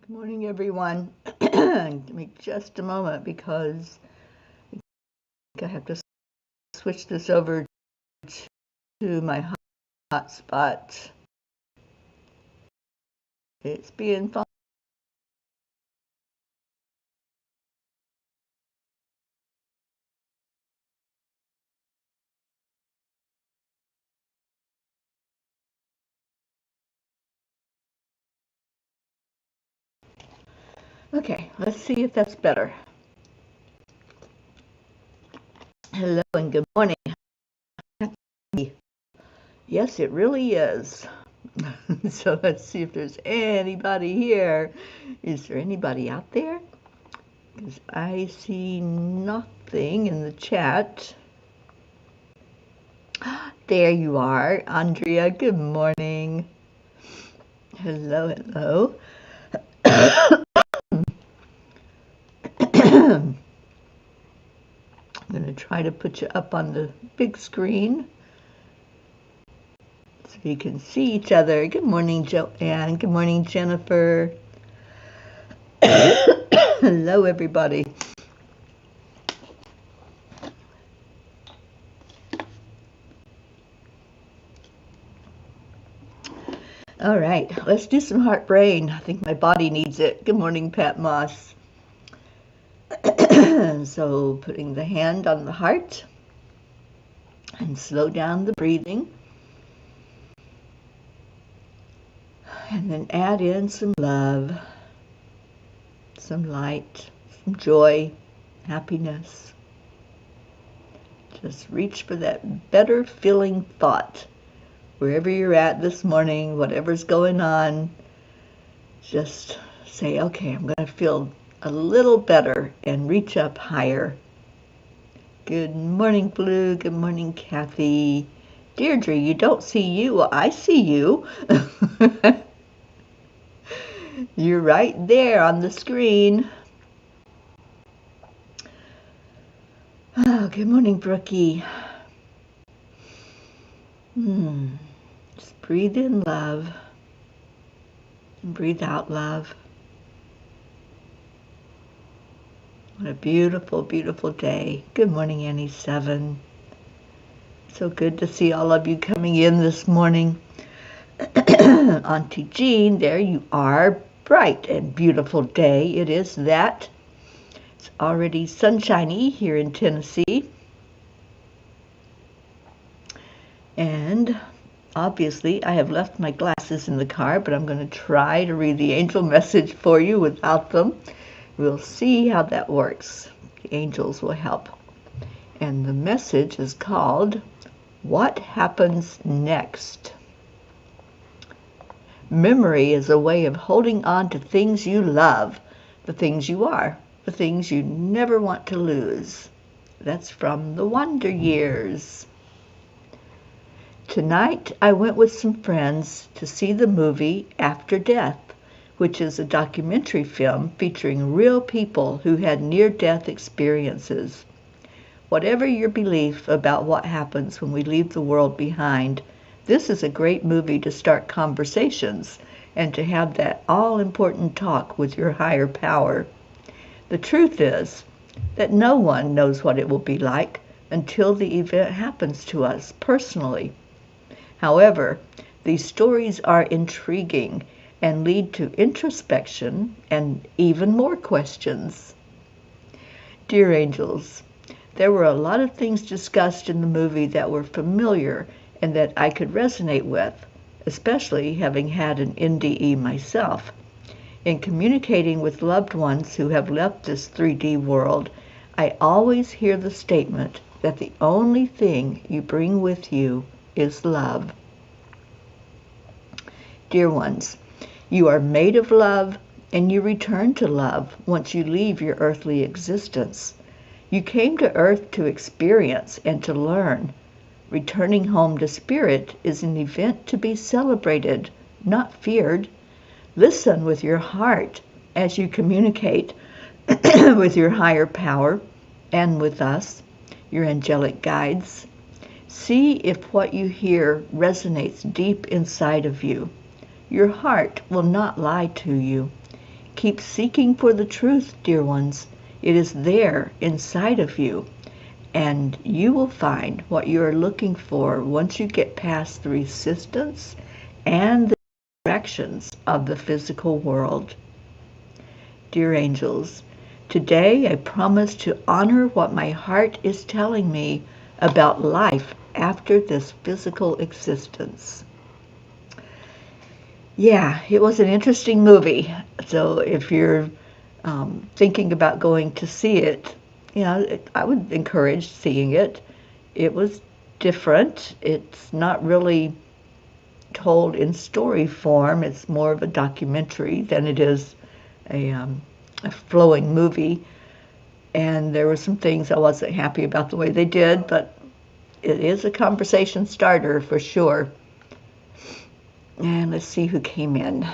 Good morning, everyone. Give me just a moment because I think I have to switch this over to my hotspot. It's being fun. Okay, let's see if that's better. Hello and good morning. Yes, it really is. So let's see if there's anybody here. Is there anybody out there? Because I see nothing in the chat. There you are, Andrea. Good morning. Hello, hello. I'm going to try to put you up on the big screen so you can see each other. Good morning, Joanne. Good morning, Jennifer. Hello, everybody. All right, let's do some heart brain. I think my body needs it. Good morning, Pat Moss. So putting the hand on the heart and slow down the breathing. And then add in some love, some light, some joy, happiness. Just reach for that better feeling thought. Wherever you're at this morning, whatever's going on, just say, okay, I'm going to feel a little better and reach up higher. Good morning, Blue. Good morning, Kathy. Deirdre, you don't see you. Well, I see you. You're right there on the screen. Oh, good morning, Brookie. Just breathe in love and breathe out love. What a beautiful, beautiful day. Good morning, Annie 7. So good to see all of you coming in this morning. Auntie Jean, there you are. Bright and beautiful day. It is that. It's already sunshiny here in Tennessee. And obviously I have left my glasses in the car, but I'm going to try to read the angel message for you without them. We'll see how that works. The angels will help. And the message is called, What Happens Next? Memory is a way of holding on to things you love, the things you are, the things you never want to lose. That's from the Wonder Years. Tonight I went with some friends to see the movie After Death, which is a documentary film featuring real people who had near-death experiences. Whatever your belief about what happens when we leave the world behind, this is a great movie to start conversations and to have that all-important talk with your higher power. The truth is that no one knows what it will be like until the event happens to us personally. However, these stories are intriguing and lead to introspection and even more questions. Dear angels, there were a lot of things discussed in the movie that were familiar and that I could resonate with, especially having had an NDE myself. In communicating with loved ones who have left this 3D world, I always hear the statement that the only thing you bring with you is love. Dear ones, you are made of love, and you return to love once you leave your earthly existence. You came to earth to experience and to learn. Returning home to spirit is an event to be celebrated, not feared. Listen with your heart as you communicate with your higher power and with us, your angelic guides. See if what you hear resonates deep inside of you. Your heart will not lie to you. Keep seeking for the truth, dear ones. It is there inside of you, and you will find what you are looking for once you get past the resistance and the distractions of the physical world. Dear angels, today I promise to honor what my heart is telling me about life after this physical existence. Yeah, it was an interesting movie. So if you're thinking about going to see it, I would encourage seeing it. It was different. It's not really told in story form. It's more of a documentary than it is a flowing movie. And there were some things I wasn't happy about the way they did, but it is a conversation starter for sure. And let's see who came in.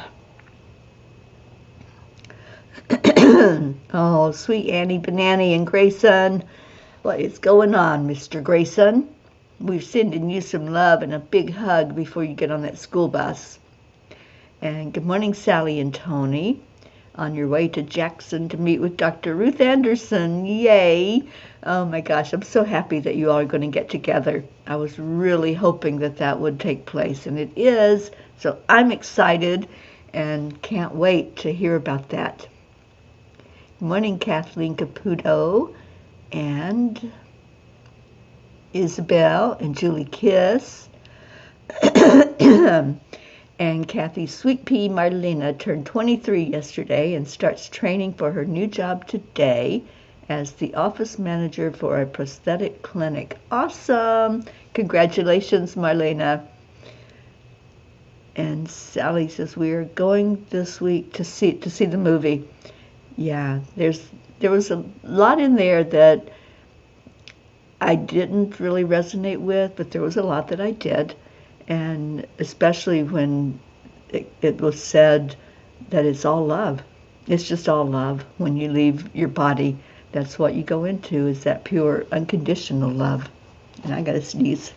Oh, sweet Annie Banani and Grayson. What is going on, Mr. Grayson? We're sending you some love and a big hug before you get on that school bus. And good morning, Sally and Tony. On your way to Jackson to meet with Dr. Ruth Anderson. Yay! Oh my gosh, I'm so happy that you all are going to get together. I was really hoping that that would take place, and it is. So I'm excited and can't wait to hear about that. Good morning, Kathleen Caputo and Isabel and Julie Kiss. And Kathy Sweet Pea Marlena turned 23 yesterday and starts training for her new job today as the office manager for a prosthetic clinic. Awesome! Congratulations, Marlena. And Sally says, we are going this week to see the movie. Yeah, there was a lot in there that I didn't really resonate with, but there was a lot that I did. And especially when it was said that it's all love. It's just all love. When you leave your body, that's what you go into, is that pure, unconditional love. And I gotta sneeze.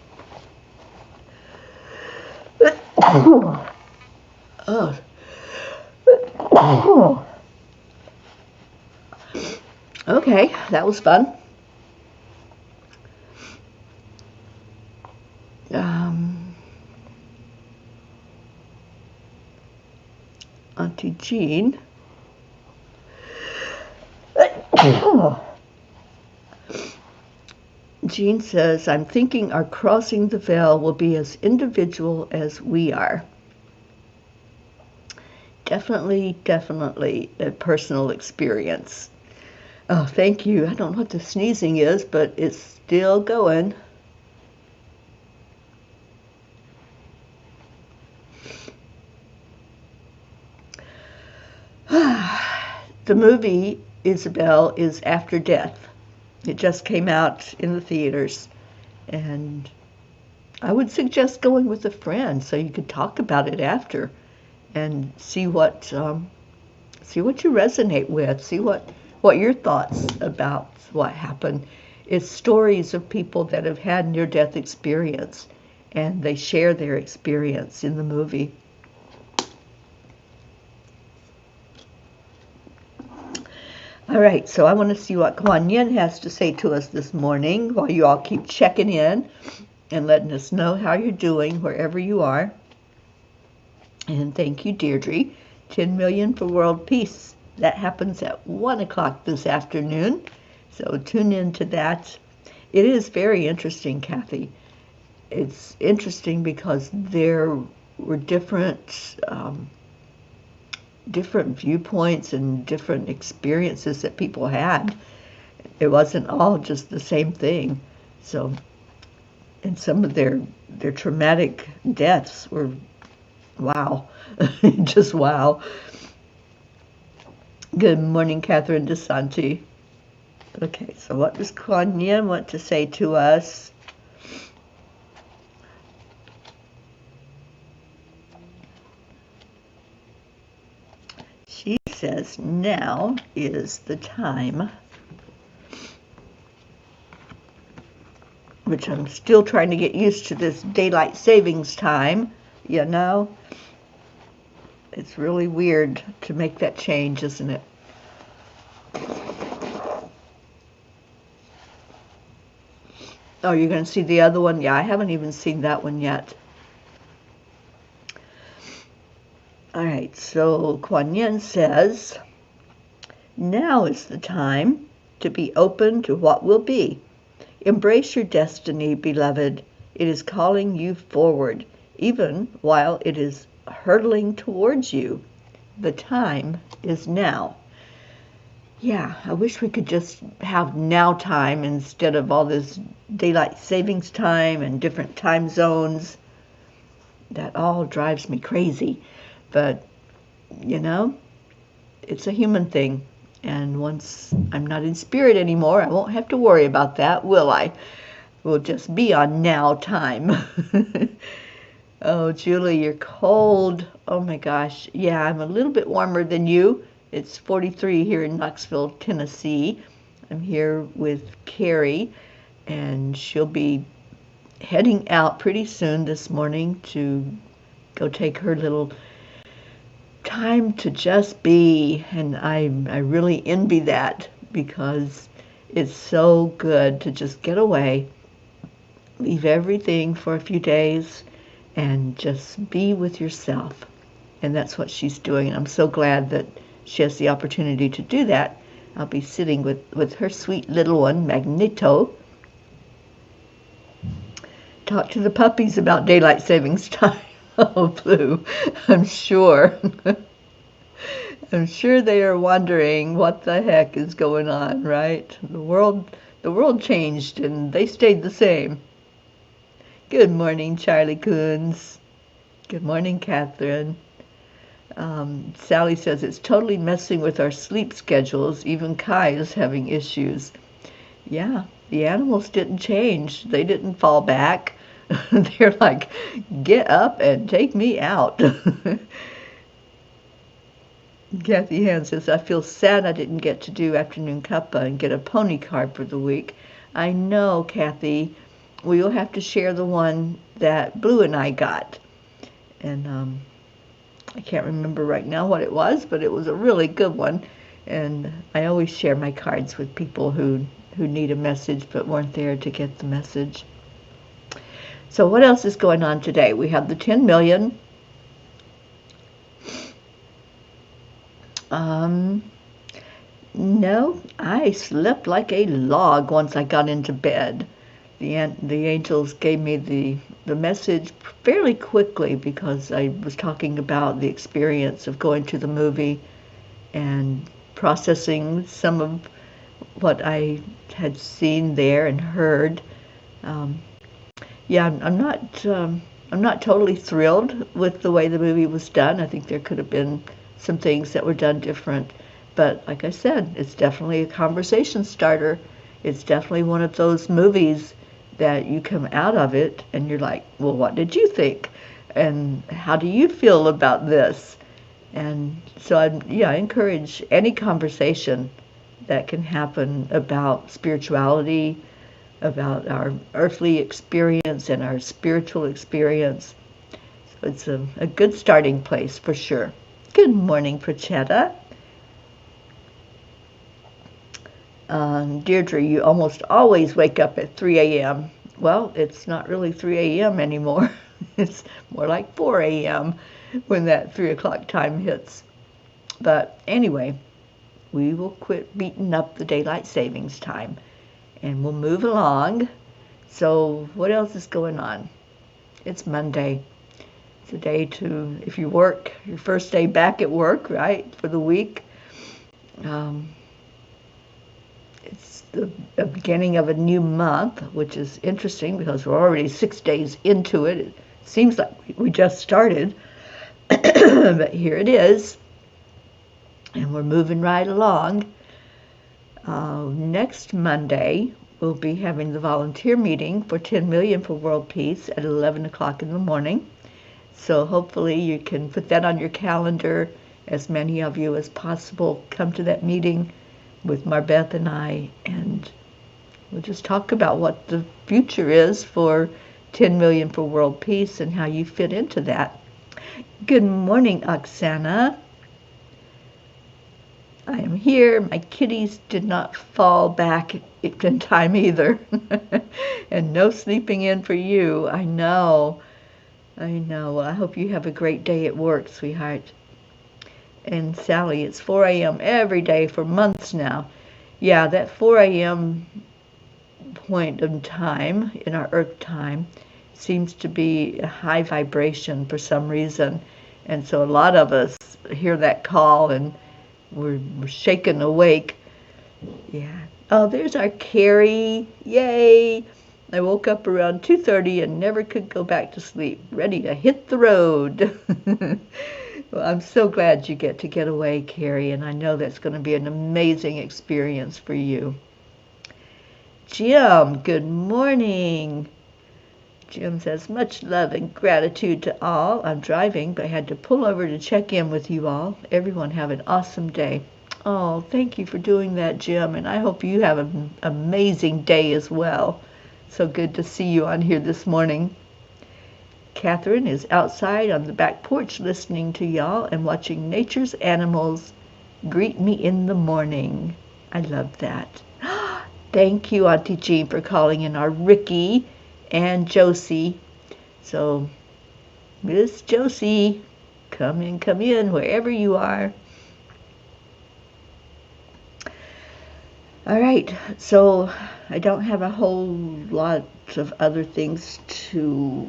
Oh. Okay, that was fun. Auntie Jean. Jean says, I'm thinking our crossing the veil will be as individual as we are. Definitely a personal experience. Oh, thank you. I don't know what the sneezing is, but it's still going. The movie, Isabel, is After Death. It just came out in the theaters, and I would suggest going with a friend so you could talk about it after and see what you resonate with, see what your thoughts about what happened. It's stories of people that have had near-death experience, and they share their experience in the movie. All right, so I want to see what Kuan Yin has to say to us this morning while you all keep checking in and letting us know how you're doing wherever you are. And thank you, Deirdre. 10 million for world peace. That happens at 1 o'clock this afternoon, so tune in to that. It is very interesting, Kathy. It's interesting because there were different viewpoints and different experiences that people had. It wasn't all just the same thing. So, and some of their traumatic deaths were, wow, just wow. Good morning, Catherine DeSanti. Okay, so what does Kuan Yin want to say to us? She says now is the time, which I'm still trying to get used to this daylight savings time, you know. It's really weird to make that change, isn't it? Oh, you're going to see the other one? Yeah, I haven't even seen that one yet. All right, so Kuan Yin says, now is the time to be open to what will be. Embrace your destiny, beloved. It is calling you forward, even while it is hurtling towards you. The time is now. Yeah, I wish we could just have now time instead of all this daylight savings time and different time zones. That all drives me crazy. But, you know, it's a human thing. And once I'm not in spirit anymore, I won't have to worry about that, will I? We'll just be on now time. Oh, Julie, you're cold. Oh my gosh. Yeah, I'm a little bit warmer than you. It's 43 here in Knoxville, Tennessee. I'm here with Carrie, and she'll be heading out pretty soon this morning to go take her little time to just be. And I really envy that, because it's so good to just get away, leave everything for a few days, and just be with yourself. And that's what she's doing. And I'm so glad that she has the opportunity to do that. I'll be sitting with her sweet little one, Magneto. Talk to the puppies about daylight savings time. Oh, Blue, I'm sure. I'm sure they are wondering what the heck is going on, right? The world changed and they stayed the same. Good morning, Charlie Coons. Good morning, Catherine. Sally says it's totally messing with our sleep schedules. Even Kai is having issues. Yeah, the animals didn't change. They didn't fall back. They're like, get up and take me out. Kathy Hand says, I feel sad I didn't get to do Afternoon Cuppa and get a pony card for the week. I know, Kathy. We'll have to share the one that Blue and I got. And I can't remember right now what it was, but it was a really good one. And I always share my cards with people who need a message but weren't there to get the message. So what else is going on today? We have the 10 million. No, I slept like a log once I got into bed. The angels gave me the message fairly quickly, because I was talking about the experience of going to the movie and processing some of what I had seen there and heard. Yeah, I'm not totally thrilled with the way the movie was done. I think there could have been some things that were done different. But like I said, it's definitely a conversation starter. It's definitely one of those movies that you come out of it and you're like, well, what did you think? And how do you feel about this? And so I encourage any conversation that can happen about spirituality, about our earthly experience and our spiritual experience. So it's a good starting place for sure. Good morning, Prachetta. Deirdre, you almost always wake up at 3 a.m. Well, it's not really 3 a.m. anymore. It's more like 4 a.m. when that 3 o'clock time hits. But anyway, we will quit beating up the daylight savings time and we'll move along. So what else is going on? It's Monday. It's a day to, if you work, your first day back at work, right, for the week. It's the beginning of a new month, which is interesting because we're already 6 days into it. It seems like we just started, but here it is, and we're moving right along. Next Monday, we'll be having the volunteer meeting for 10 million for world peace at 11 o'clock in the morning. So hopefully you can put that on your calendar. As many of you as possible come to that meeting with Marbeth and I, and we'll just talk about what the future is for 10 million for world peace and how you fit into that. Good morning, Oksana. I am here. My kitties did not fall back in time either. And no sleeping in for you. I know. Well, I hope you have a great day at work, sweetheart. And Sally, it's 4 a.m. every day for months now. Yeah, that 4 a.m. point of time in our Earth time seems to be a high vibration for some reason. And so a lot of us hear that call and we're shaken awake. Yeah. Oh, there's our Carrie. Yay! I woke up around 2:30 and never could go back to sleep. Ready to hit the road. Well, I'm so glad you get away, Carrie, and I know that's going to be an amazing experience for you. Jim, good morning. Jim says, much love and gratitude to all. I'm driving, but I had to pull over to check in with you all. Everyone have an awesome day. Oh, thank you for doing that, Jim, and I hope you have an amazing day as well. So good to see you on here this morning. Catherine is outside on the back porch listening to y'all and watching nature's animals greet me in the morning. I love that. Thank you, Auntie Jean, for calling in our Ricky and Josie. So, Miss Josie, come in, wherever you are. All right, so I don't have a whole lot of other things to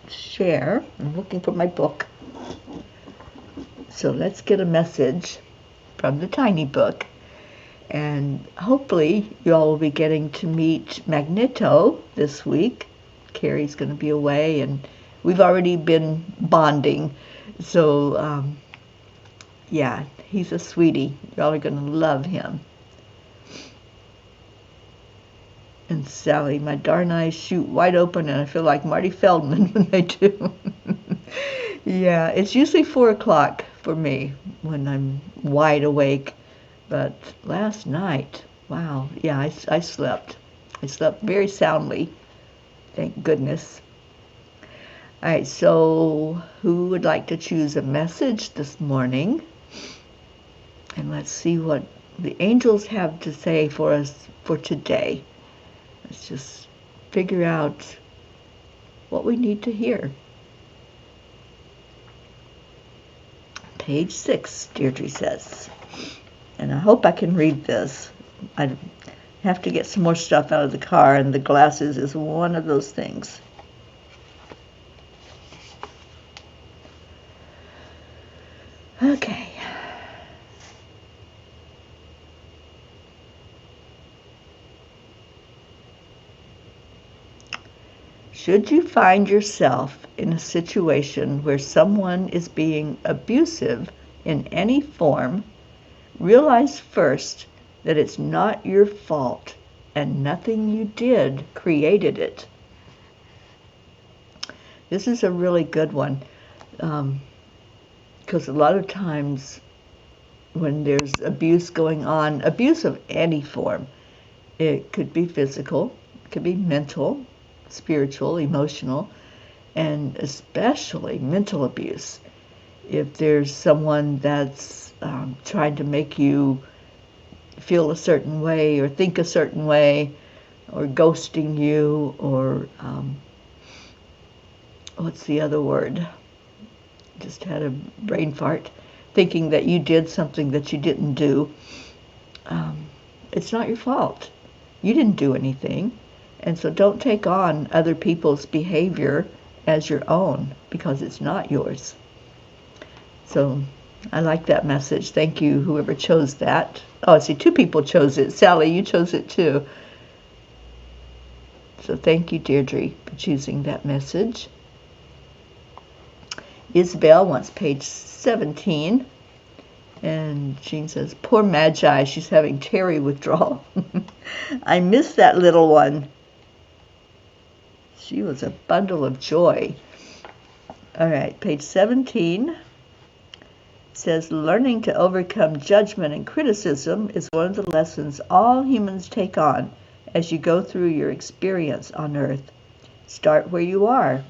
share. I'm looking for my book. So let's get a message from the tiny book. And hopefully you all will be getting to meet Magneto this week. Carrie's going to be away, and we've already been bonding. So, yeah, he's a sweetie. Y'all are going to love him. And Sally, my darn eyes shoot wide open, and I feel like Marty Feldman when they do. Yeah, it's usually 4 o'clock for me when I'm wide awake. But last night, wow, yeah, I slept. I slept very soundly, thank goodness. All right, so who would like to choose a message this morning? And let's see what the angels have to say for us for today. Let's just figure out what we need to hear. Page 6, Deirdre says. And I hope I can read this. I have to get some more stuff out of the car, and the glasses is one of those things. Okay. Should you find yourself in a situation where someone is being abusive in any form, realize first that it's not your fault and nothing you did created it. This is a really good one, because a lot of times when there's abuse going on, abuse of any form, it could be physical, it could be mental, spiritual, emotional, and especially mental abuse. If there's someone that's trying to make you feel a certain way or think a certain way, or ghosting you, or what's the other word? Just had a brain fart, thinking that you did something that you didn't do. It's not your fault. You didn't do anything. And so don't take on other people's behavior as your own, because it's not yours. So I like that message. Thank you, whoever chose that. Oh, I see 2 people chose it. Sally, you chose it too. So thank you, Deirdre, for choosing that message. Isabel wants page 17. And Jean says, poor Magi, she's having Teri withdrawal. I miss that little one. She was a bundle of joy. All right, page 17 says, learning to overcome judgment and criticism is one of the lessons all humans take on as you go through your experience on Earth. Start where you are.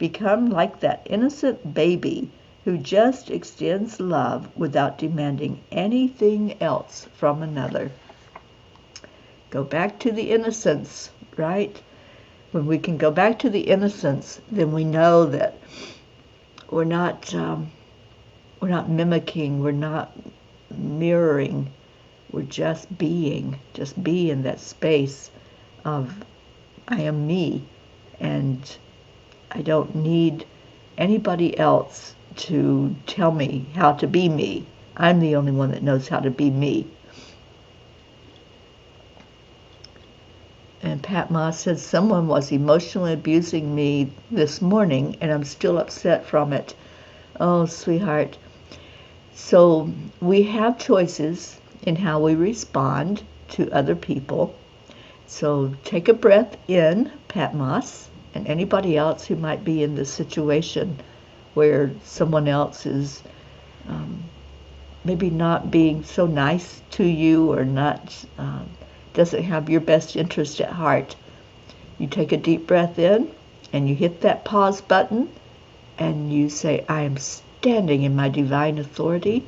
Become like that innocent baby who just extends love without demanding anything else from another. Go back to the innocence, right? When we can go back to the innocence, then we know that we're not mimicking, we're not mirroring, we're just being. Just be in that space of I am me, and I don't need anybody else to tell me how to be me. I'm the only one that knows how to be me. And Pat Moss says, someone was emotionally abusing me this morning, and I'm still upset from it. Oh, sweetheart. So we have choices in how we respond to other people. So take a breath in, Pat Moss, and anybody else who might be in this situation where someone else is maybe not being so nice to you or not doesn't have your best interest at heart. You take a deep breath in and you hit that pause button and you say, I am standing in my divine authority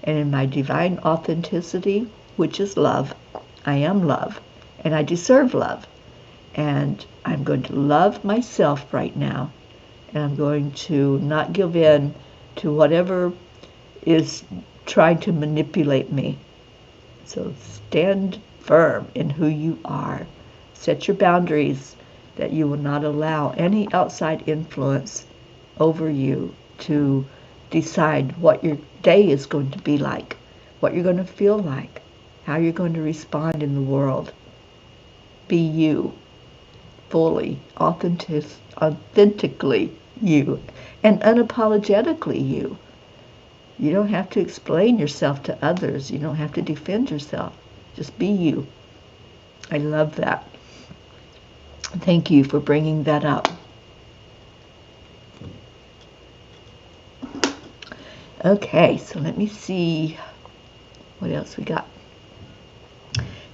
and in my divine authenticity, which is love. I am love and I deserve love. And I'm going to love myself right now. And I'm going to not give in to whatever is trying to manipulate me. So stand firm in who you are. Set your boundaries that you will not allow any outside influence over you to decide what your day is going to be like, what you're going to feel like, how you're going to respond in the world. Be you, fully, authentically you, and unapologetically you. You don't have to explain yourself to others. You don't have to defend yourself. Just be you. I love that. Thank you for bringing that up. Okay, so let me see what else we got.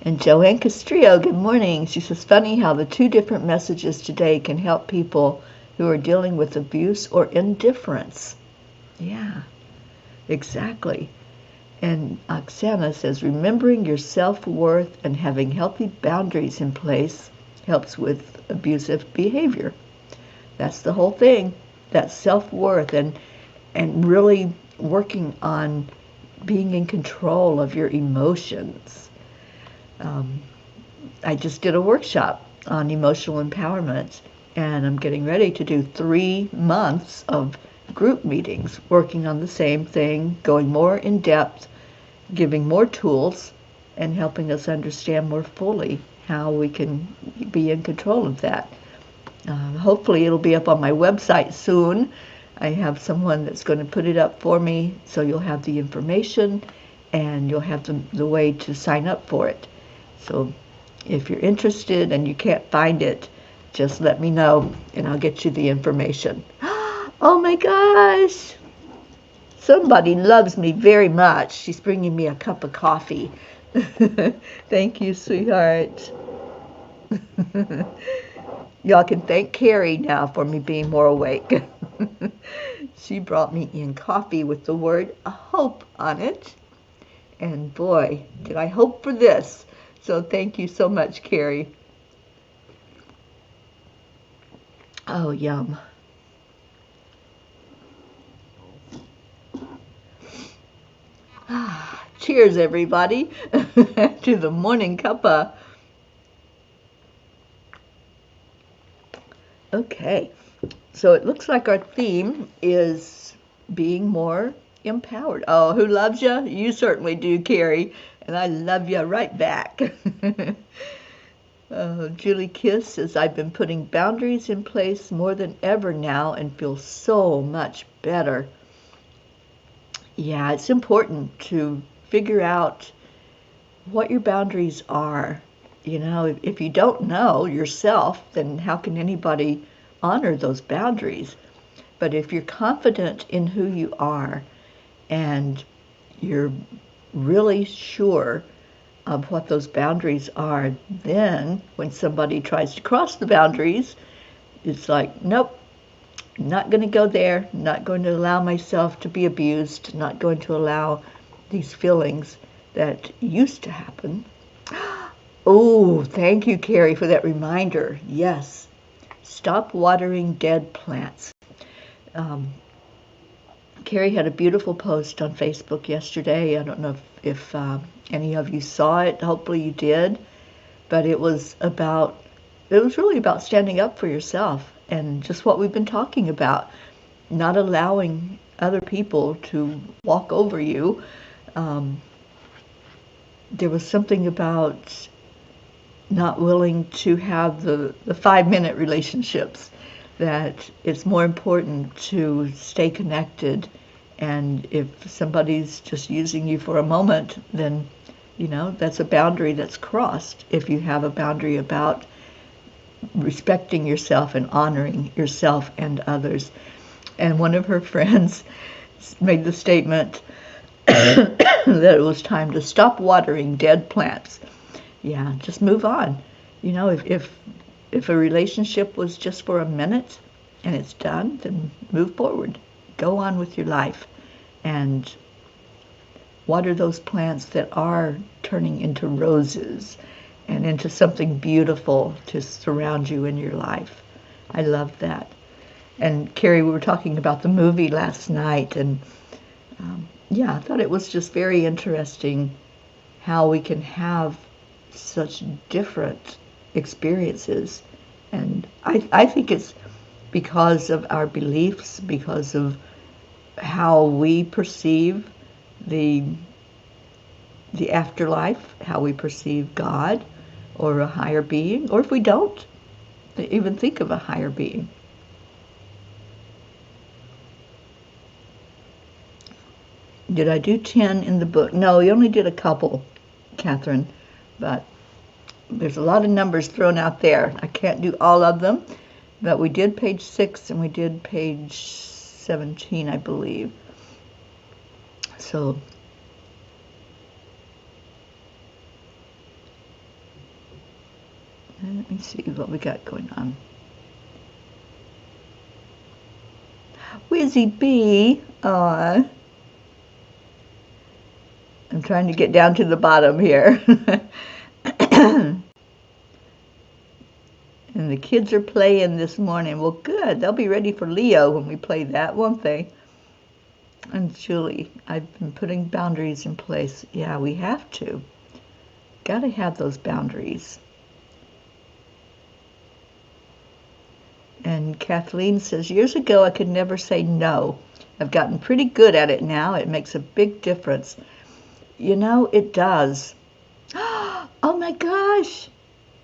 And Joanne Castrillo, good morning. She says, funny how the two different messages today can help people who are dealing with abuse or indifference. Yeah, exactly. And Oksana says, remembering your self-worth and having healthy boundaries in place helps with abusive behavior. That's the whole thing. That self-worth and really working on being in control of your emotions. I just did a workshop on emotional empowerment, and I'm getting ready to do 3 months of group meetings working on the same thing, going more in depth, giving more tools, and helping us understand more fully how we can be in control of that. Hopefully it'll be up on my website soon. I have someone that's going to put it up for me, so you'll have the information and you'll have the way to sign up for it. So if you're interested and you can't find it, just let me know and I'll get you the information. Oh my gosh! Somebody loves me very much. She's bringing me a cup of coffee. Thank you, sweetheart. Y'all can thank Carrie now for me being more awake. She brought me in coffee with the word hope on it. And boy, did I hope for this. So thank you so much, Carrie. Oh, yum. Cheers, everybody, to the Morning Cuppa. Okay, so it looks like our theme is being more empowered. Oh, who loves you? You certainly do, Carrie, and I love you right back. Julie Kiss says, I've been putting boundaries in place more than ever now and feel so much better. Yeah, it's important to figure out what your boundaries are. You know, if you don't know yourself, then how can anybody honor those boundaries? But if you're confident in who you are and you're really sure of what those boundaries are, then when somebody tries to cross the boundaries, it's like, nope, not going to go there, not going to allow myself to be abused, not going to allow these feelings that used to happen. Oh, thank you, Carrie, for that reminder. Yes, stop watering dead plants. Carrie had a beautiful post on Facebook yesterday. I don't know if any of you saw it. Hopefully you did. But it was really about standing up for yourself and just what we've been talking about, not allowing other people to walk over you. There was something about not willing to have the 5-minute relationships, that it's more important to stay connected. And if somebody's just using you for a moment, then that's a boundary that's crossed. If you have a boundary about respecting yourself and honoring yourself and others. And one of her friends made the statement that it was time to stop watering dead plants. Yeah, just move on. If a relationship was just for a minute and it's done, then move forward. Go on with your life and water those plants that are turning into roses and into something beautiful to surround you in your life. I love that. And Carrie, we were talking about the movie last night, and I thought it was just very interesting how we can have such different experiences. And I think it's because of our beliefs, because of how we perceive the afterlife, how we perceive God or a higher being, or if we don't even think of a higher being. Did I do 10 in the book? No, we only did a couple, Catherine, but there's a lot of numbers thrown out there. I can't do all of them, but we did page 6 and we did page 17, I believe. So let me see what we got going on. Wizzy B, I'm trying to get down to the bottom here. And the kids are playing this morning. Well, good. They'll be ready for Leo when we play that, won't they? And Julie, I've been putting boundaries in place. Yeah, we have to. Got to have those boundaries. And Kathleen says, years ago I could never say no. I've gotten pretty good at it now. It makes a big difference. It does. Oh my gosh.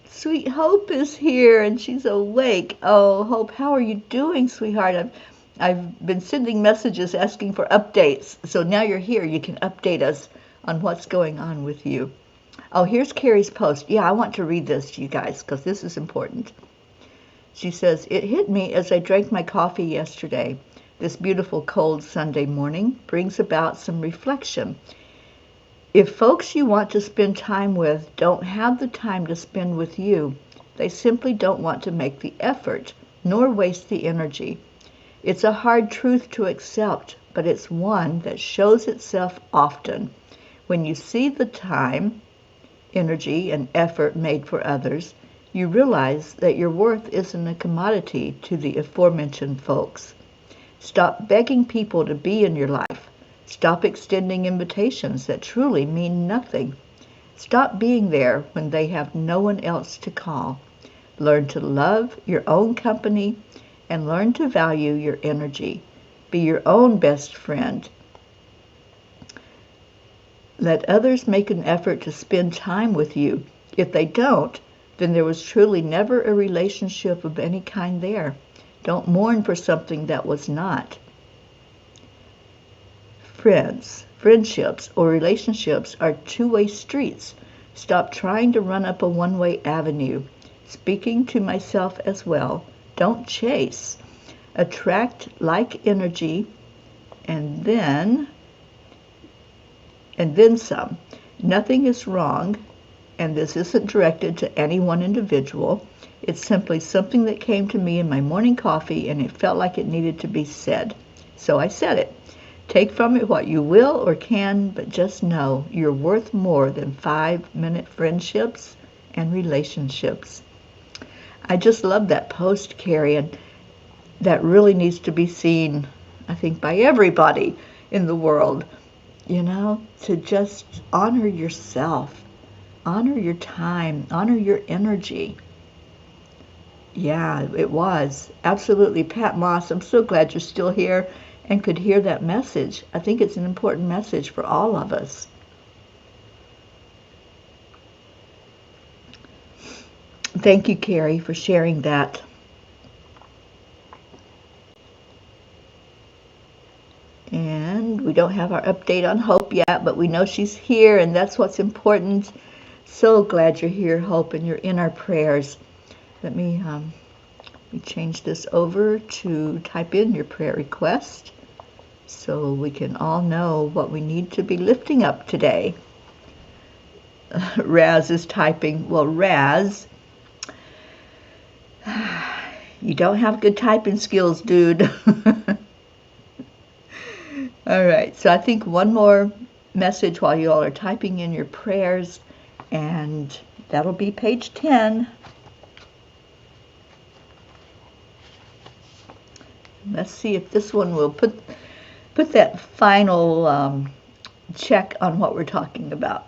Sweet Hope is here and she's awake. Oh, Hope, how are you doing, sweetheart? I've been sending messages asking for updates. So now you're here. You can update us on what's going on with you. Oh, here's Carrie's post. Yeah, I want to read this to you guys because this is important. She says, it hit me as I drank my coffee yesterday. This beautiful cold Sunday morning brings about some reflection. If folks you want to spend time with don't have the time to spend with you, they simply don't want to make the effort, nor waste the energy. It's a hard truth to accept, but it's one that shows itself often. When you see the time, energy, and effort made for others, you realize that your worth isn't a commodity to the aforementioned folks. Stop begging people to be in your life. Stop extending invitations that truly mean nothing. Stop being there when they have no one else to call. Learn to love your own company and learn to value your energy. Be your own best friend. Let others make an effort to spend time with you. If they don't, then there was truly never a relationship of any kind there. Don't mourn for something that was not. Friendships, or relationships are two-way streets. Stop trying to run up a one-way avenue. Speaking to myself as well, don't chase. Attract like energy and then some. Nothing is wrong, and this isn't directed to any one individual. It's simply something that came to me in my morning coffee, and it felt like it needed to be said. So I said it. Take from it what you will or can, but just know you're worth more than 5-minute friendships and relationships. I just love that post, Carrie, and that really needs to be seen, I think, by everybody in the world, to just honor yourself, honor your time, honor your energy. Yeah, it was. Absolutely. Pat Moss, I'm so glad you're still here and could hear that message. I think it's an important message for all of us. Thank you, Carrie, for sharing that. And we don't have our update on Hope yet, but we know she's here, and that's what's important. So glad you're here, Hope, and you're in our prayers. Let me change this over to type in your prayer request so we can all know what we need to be lifting up today. Raz is typing. Well, Raz, you don't have good typing skills, dude. All right, so I think one more message while you all are typing in your prayers, and that'll be page 10. Let's see if this one will put that final check on what we're talking about.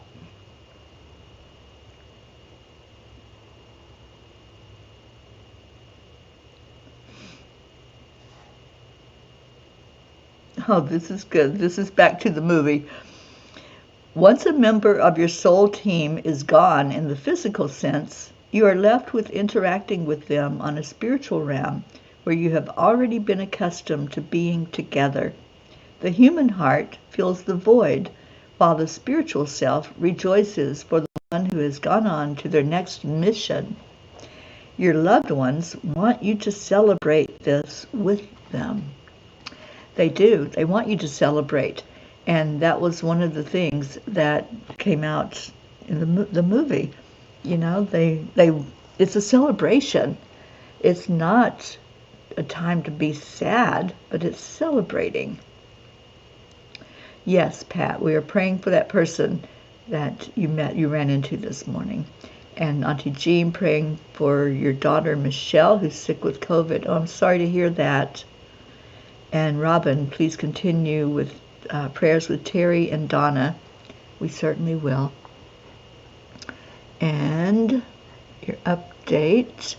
Oh, this is good. This is back to the movie. Once a member of your soul team is gone in the physical sense, you are left with interacting with them on a spiritual realm where you have already been accustomed to being together. The human heart fills the void, while the spiritual self rejoices for the one who has gone on to their next mission. Your loved ones want you to celebrate this with them. They do. They want you to celebrate. And that was one of the things that came out in the movie. It's a celebration. It's not a time to be sad, but it's celebrating. Yes, Pat, we are praying for that person that you ran into this morning. And Auntie Jean praying for your daughter Michelle, who's sick with COVID. Oh, I'm sorry to hear that. And Robin, please continue with prayers with Teri and Donna. We certainly will. And your update.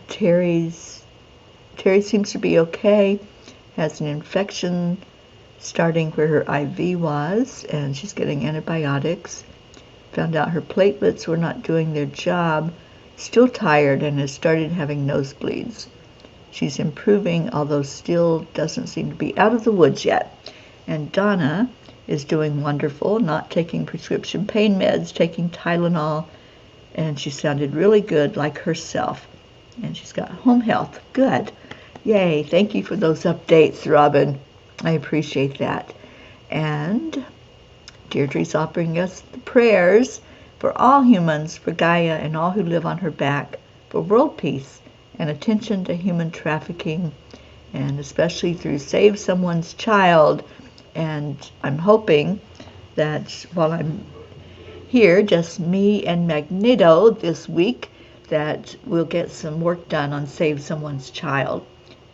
Terry seems to be okay. Has an infection starting where her IV was, and she's getting antibiotics. Found out her platelets were not doing their job. Still tired and has started having nosebleeds. She's improving, although still doesn't seem to be out of the woods yet. And Donna is doing wonderful, not taking prescription pain meds, taking Tylenol, and she sounded really good, like herself. And she's got home health. Good. Yay. Thank you for those updates, Robin. I appreciate that. And Deirdre's offering us the prayers for all humans, for Gaia and all who live on her back, for world peace and attention to human trafficking, and especially through Save Someone's Child. And I'm hoping that while I'm here, just me and Magneto this week, that we'll get some work done on Save Someone's Child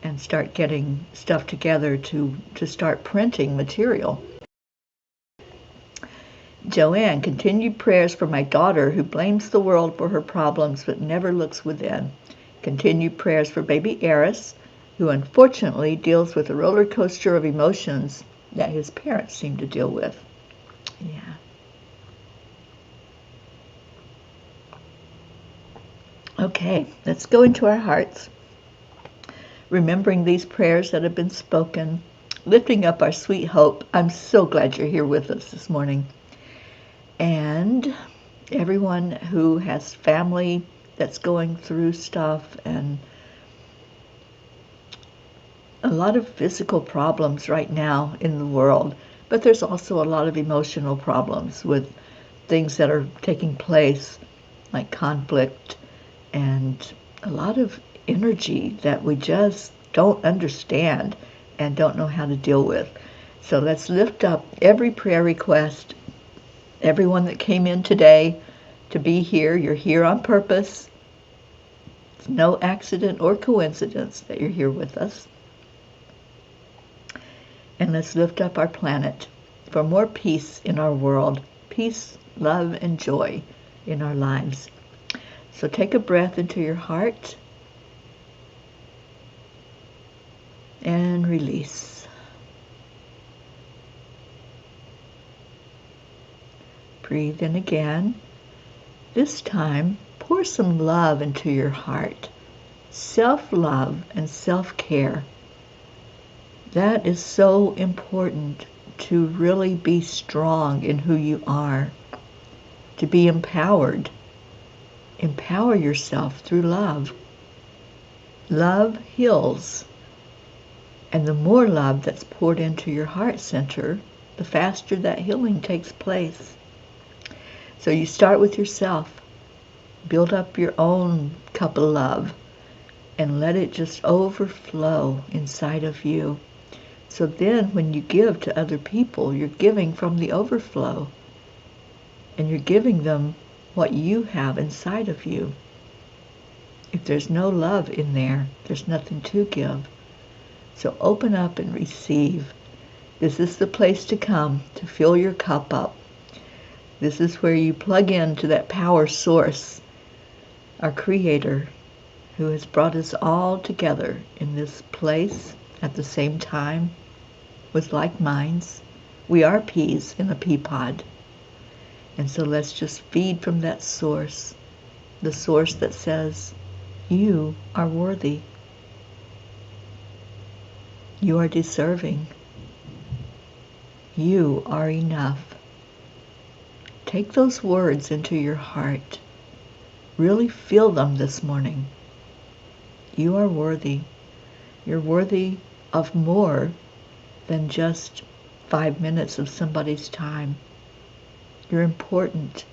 and start getting stuff together to start printing material. Joanne, continued prayers for my daughter who blames the world for her problems but never looks within. Continued prayers for baby Eris, who unfortunately deals with a roller coaster of emotions that his parents seem to deal with. Yeah. Okay, let's go into our hearts, remembering these prayers that have been spoken, lifting up our sweet Hope. I'm so glad you're here with us this morning. And everyone who has family that's going through stuff, and a lot of physical problems right now in the world, but there's also a lot of emotional problems with things that are taking place, like conflict and a lot of energy that we just don't understand and don't know how to deal with. So let's lift up every prayer request, everyone that came in today to be here. You're here on purpose. It's no accident or coincidence that you're here with us. And let's lift up our planet for more peace in our world, peace, love, and joy in our lives. So take a breath into your heart and release. Breathe in again. This time, pour some love into your heart. Self-love and self-care. That is so important to really be strong in who you are, to be empowered. Empower yourself through love. Love heals. And the more love that's poured into your heart center, the faster that healing takes place. So you start with yourself. Build up your own cup of love and let it just overflow inside of you. So then when you give to other people, you're giving from the overflow. And you're giving them what you have inside of you. If there's no love in there, there's nothing to give. So open up and receive. This is the place to come to fill your cup up. This is where you plug into that power source, our Creator, who has brought us all together in this place at the same time with like minds. We are peas in a pea pod. And so let's just feed from that source, the source that says, you are worthy. You are deserving. You are enough. Take those words into your heart. Really feel them this morning. You are worthy. You're worthy of more than just 5 minutes of somebody's time. You're important,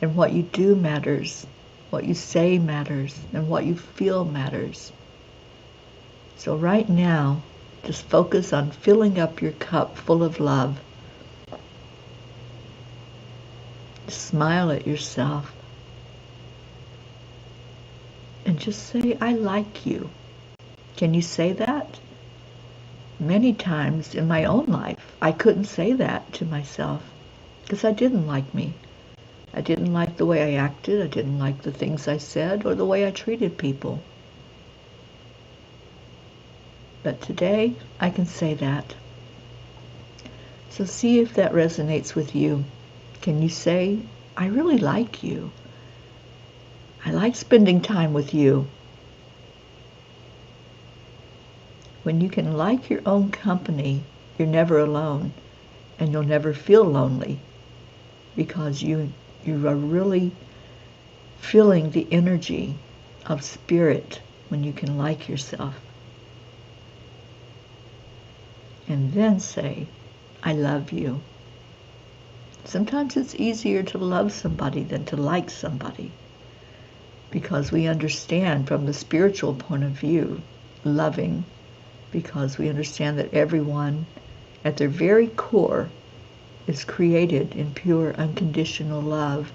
and what you do matters, what you say matters, and what you feel matters. So right now, just focus on filling up your cup full of love. Smile at yourself. And just say, I like you. Can you say that? Many times in my own life, I couldn't say that to myself because I didn't like me. I didn't like the way I acted. I didn't like the things I said or the way I treated people. But today, I can say that. So see if that resonates with you. Can you say, I really like you. I like spending time with you. When you can like your own company, you're never alone, and you'll never feel lonely because you are really feeling the energy of spirit when you can like yourself. And then say, I love you. Sometimes it's easier to love somebody than to like somebody because we understand from the spiritual point of view, loving, because we understand that everyone at their very core is created in pure unconditional love.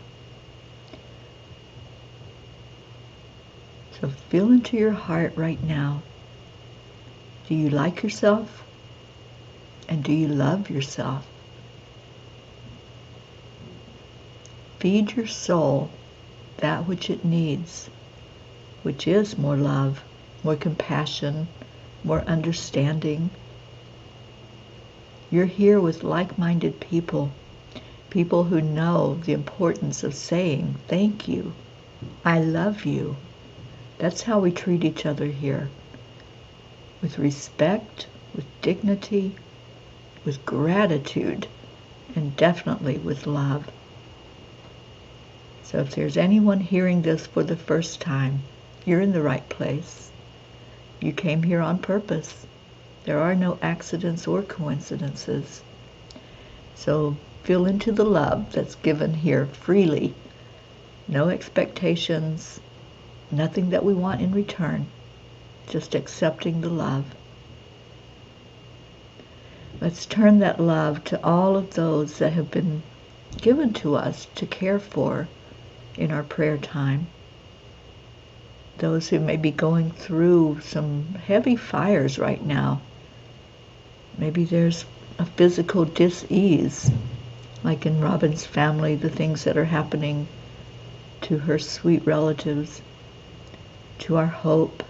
So feel into your heart right now. Do you like yourself? And do you love yourself? Feed your soul that which it needs, which is more love, more compassion, more understanding. You're here with like-minded people, people who know the importance of saying, thank you, I love you. That's how we treat each other here. With respect, with dignity, with gratitude, and definitely with love. So if there's anyone hearing this for the first time, you're in the right place. You came here on purpose. There are no accidents or coincidences. So feel into the love that's given here freely. No expectations, Nothing that we want in return, just accepting the love. Let's turn that love to all of those that have been given to us to care for in our prayer time. Those who may be going through some heavy fires right now. Maybe there's a physical dis-ease, like in Robin's family, the things that are happening to her sweet relatives, to our hope,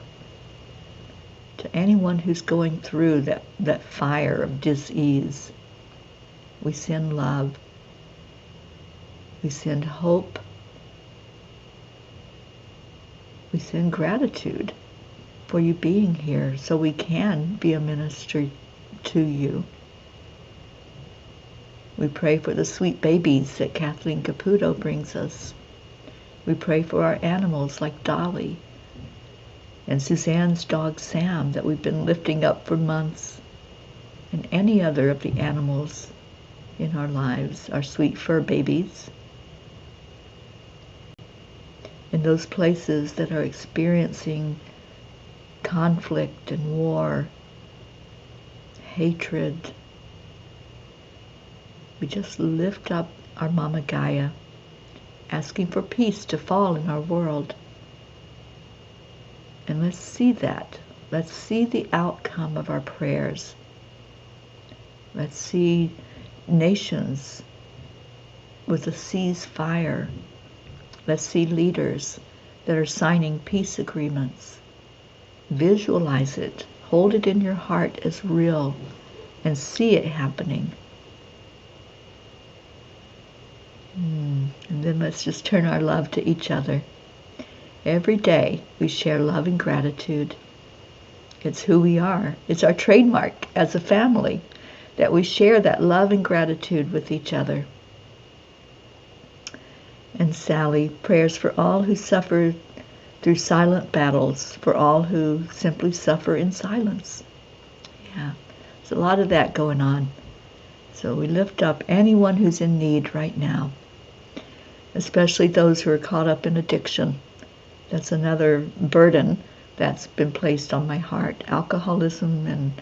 to anyone who's going through that fire of dis-ease. We send love. We send hope. We send gratitude for you being here so we can be a ministry to you. We pray for the sweet babies that Kathleen Caputo brings us. We pray for our animals like Dolly and Suzanne's dog Sam that we've been lifting up for months, and any other of the animals in our lives, our sweet fur babies. In those places that are experiencing conflict and war, hatred, we just lift up our Mama Gaia, asking for peace to fall in our world. And let's see that. Let's see the outcome of our prayers. Let's see nations with a ceasefire. Let's see leaders that are signing peace agreements. Visualize it. Hold it in your heart as real and see it happening. And then let's just turn our love to each other. Every day we share love and gratitude. It's who we are. It's our trademark as a family that we share that love and gratitude with each other. And Sally, prayers for all who suffer through silent battles, for all who simply suffer in silence. Yeah, there's a lot of that going on. So we lift up anyone who's in need right now, especially those who are caught up in addiction. That's another burden that's been placed on my heart. Alcoholism and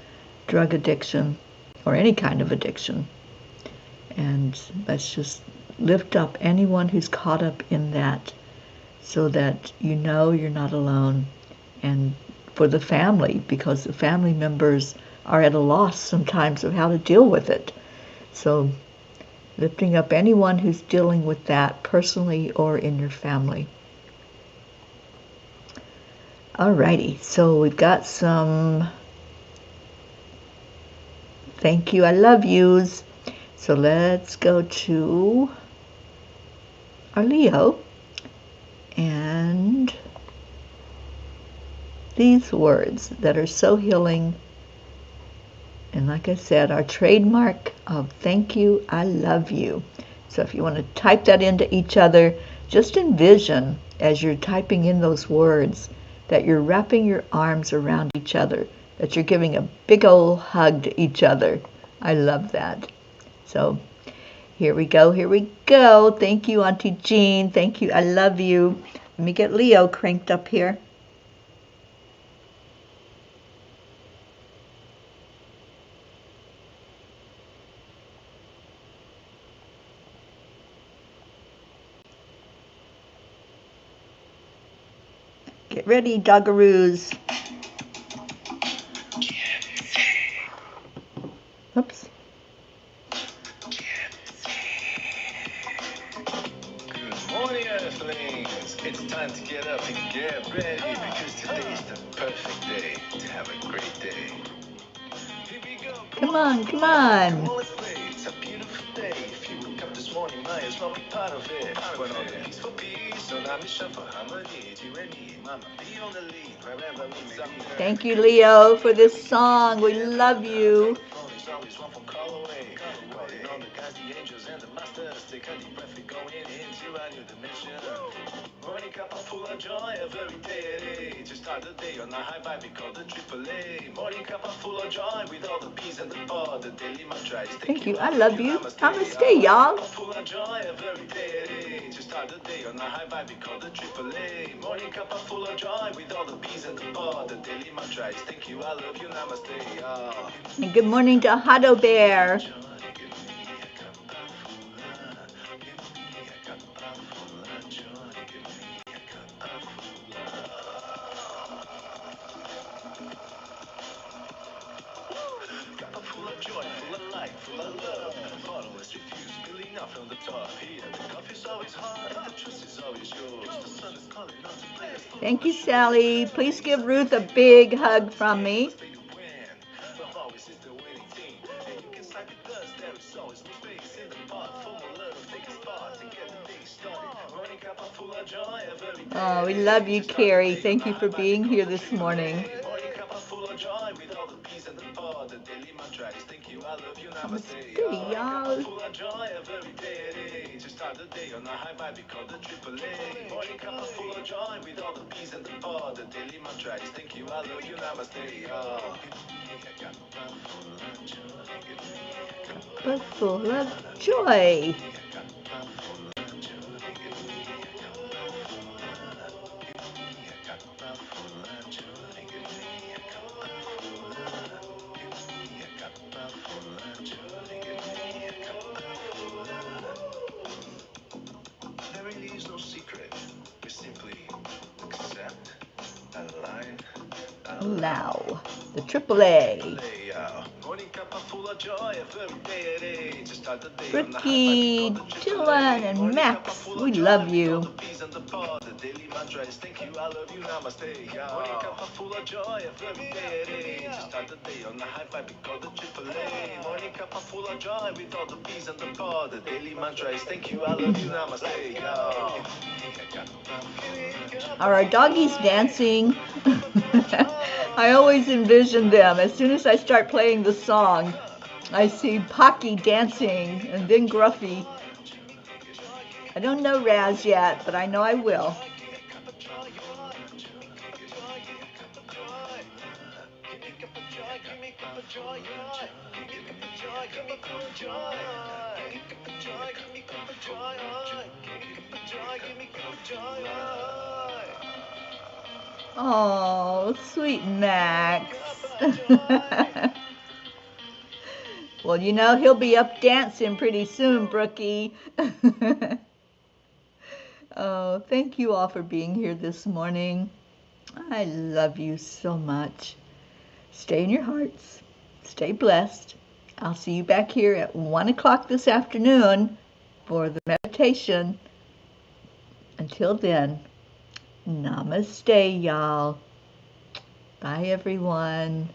drug addiction, or any kind of addiction. And let's just lift up anyone who's caught up in that, so that you know you're not alone. And for the family, because the family members are at a loss sometimes of how to deal with it. So lifting up anyone who's dealing with that personally or in your family. Alrighty, so we've got some thank you, I love yous. So let's go to our Leo and these words that are so healing. And like I said, our trademark of thank you, I love you. So if you want to type that into each other, just envision as you're typing in those words that you're wrapping your arms around each other, that you're giving a big old hug to each other. I love that. So here we go, here we go. Thank you, Auntie Jean. Thank you, I love you. Let me get Leo cranked up here. Get ready, doggaroos. Oops. Good morning, Earthlings. It's time to get up and get ready because today is the perfect day to have a great day. Here we go. Come on, come on. Come on, let's play. It's a beautiful day. If you woke up this morning, might as well be part of it. When all the peace for peace, so now me for harmony. You and me, mama, be on the lead wherever we may be. Thank you, Leo, for this song. We love you. Always one phone call away. Calling all the guys, the angels, and the masters. Take a deep breath, we're going into a new dimension. Morning Cuppa Joy, every day. To start the day on a high vibe, we call the AAA. Morning Cuppa cup full of joy with all the peace and the power, the daily mantra is Thank you. I love you. Namaste, y'all. Full of joy every day. To start the day on a high vibe, we call the AAA. Morning cup full of joy with all the peace and the power, the daily mantra is thank you, I love you, namaste. And good morning to Hado Bear. Thank you, Sally. Please give Ruth a big hug from me. Oh, we love you, Carrie. Thank you for being here this morning. Namaste, y'all. To start the day on a high vibe, we call the AAA. Morning cup full of joy with all the peace and the power, the daily mantra is thank you, I love you, namaste. Cup full of joy. Allow the AAA. Ricky, Dylan, and Max, we love you. Are our doggies dancing? I always envision them. As soon as I start playing the song, I see Pocky dancing and then Gruffy. I don't know Raz yet, but I know I will. Oh, sweet Max. Well, you know, he'll be up dancing pretty soon, Brookie. Oh, thank you all for being here this morning. I love you so much. Stay in your hearts. Stay blessed. I'll see you back here at 1 o'clock this afternoon for the meditation. Until then, namaste, y'all. Bye, everyone.